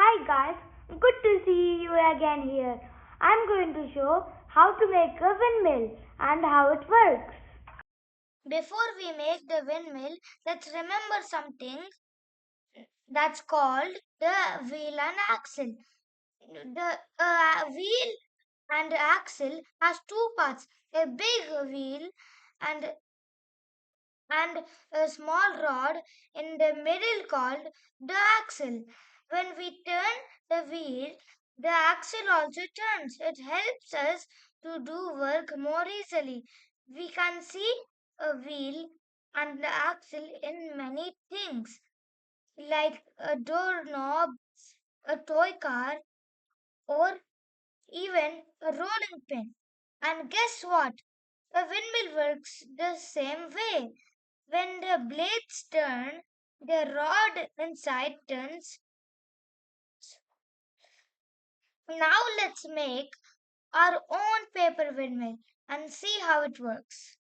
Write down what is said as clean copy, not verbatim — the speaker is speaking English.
Hi guys, good to see you again here. I'm going to show how to make a windmill and how it works. Before we make the windmill, let's remember something that's called the wheel and axle. The wheel and axle has two parts, a big wheel and and a small rod in the middle called the axle. When we turn the wheel, the axle also turns. It helps us to do work more easily. We can see a wheel and the axle in many things, like a doorknob, a toy car, or even a rolling pin. And guess what? A windmill works the same way. When the blades turn, the rod inside turns. Now let's make our own paper windmill and see how it works.